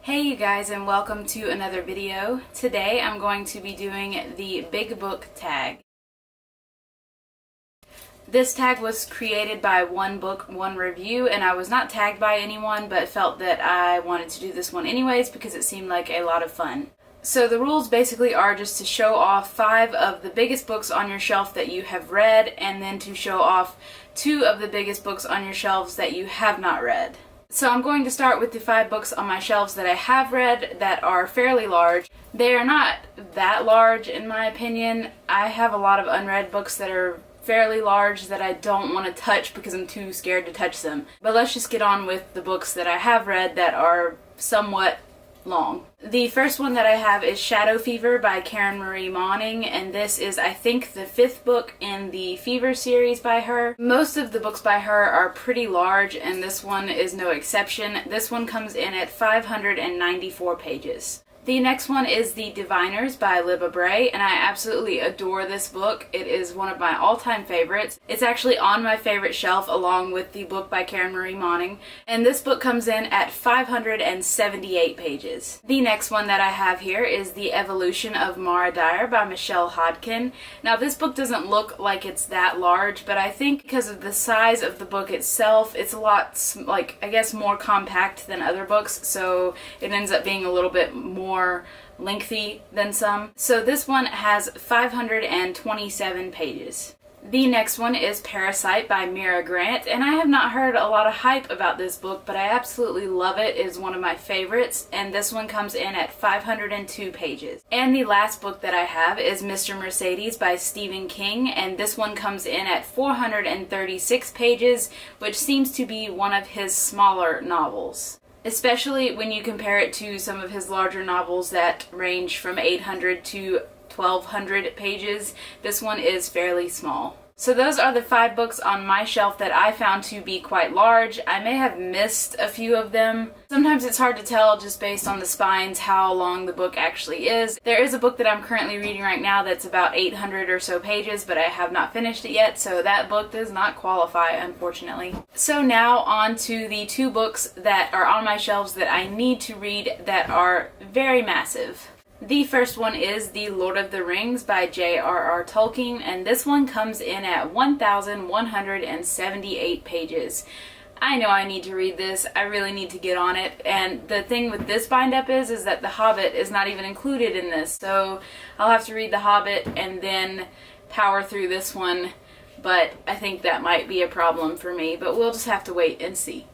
Hey you guys, and welcome to another video. Today I'm going to be doing the big book tag. This tag was created by One Book, One Review, and I was not tagged by anyone but felt that I wanted to do this one anyways because it seemed like a lot of fun. So the rules basically are just to show off 5 of the biggest books on your shelf that you have read, and then to show off 2 of the biggest books on your shelves that you have not read. So I'm going to start with the 5 books on my shelves that I have read that are fairly large. They are not that large in my opinion. I have a lot of unread books that are fairly large that I don't want to touch because I'm too scared to touch them. But let's just get on with the books that I have read that are somewhat long. The first one that I have is Shadow Fever by Karen Marie Moning, and this is, I think, the 5th book in the Fever series by her. Most of the books by her are pretty large, and this one is no exception. This one comes in at 594 pages. The next one is The Diviners by Libba Bray, and I absolutely adore this book. It is one of my all-time favorites. It's actually on my favorite shelf along with the book by Karen Marie Moning, and this book comes in at 578 pages. The next one that I have here is The Evolution of Mara Dyer by Michelle Hodkin. Now this book doesn't look like it's that large, but I think because of the size of the book itself, it's a lot, I guess, more compact than other books, so it ends up being a little bit more lengthy than some. So this one has 527 pages. The next one is Parasite by Mira Grant, and I have not heard a lot of hype about this book, but I absolutely love it. It is one of my favorites, and this one comes in at 502 pages. And the last book that I have is Mr. Mercedes by Stephen King, and this one comes in at 436 pages, which seems to be one of his smaller novels. Especially when you compare it to some of his larger novels that range from 800 to 1200 pages. This one is fairly small. So those are the 5 books on my shelf that I found to be quite large. I may have missed a few of them. Sometimes it's hard to tell just based on the spines how long the book actually is. There is a book that I'm currently reading right now that's about 800 or so pages, but I have not finished it yet, so that book does not qualify, unfortunately. So now on to the 2 books that are on my shelves that I need to read that are very massive. The first one is The Lord of the Rings by J.R.R. Tolkien, and this one comes in at 1,178 pages. I know I need to read this. I really need to get on it, and the thing with this bind-up is that The Hobbit is not even included in this, so I'll have to read The Hobbit and then power through this one, but I think that might be a problem for me, but we'll just have to wait and see.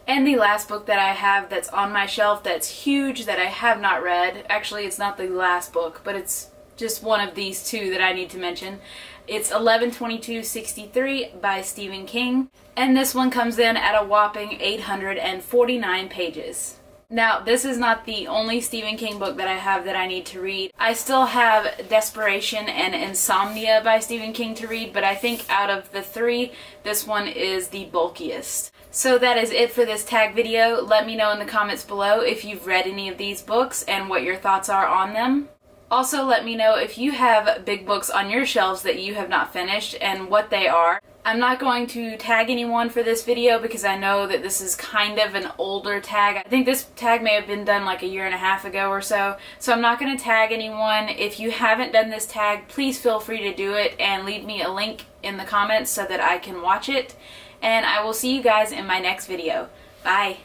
And the last book that I have that's on my shelf that's huge that I have not read, actually it's not the last book, but it's just one of these 2 that I need to mention. It's 11/22/63 by Stephen King, and this one comes in at a whopping 849 pages. Now, this is not the only Stephen King book that I have that I need to read. I still have Desperation and Insomnia by Stephen King to read, but I think out of the 3, this one is the bulkiest. So that is it for this tag video. Let me know in the comments below if you've read any of these books and what your thoughts are on them. Also, let me know if you have big books on your shelves that you have not finished and what they are. I'm not going to tag anyone for this video because I know that this is kind of an older tag. I think this tag may have been done like a year and a half ago or so. So I'm not going to tag anyone. If you haven't done this tag, please feel free to do it and leave me a link in the comments so that I can watch it. And I will see you guys in my next video. Bye!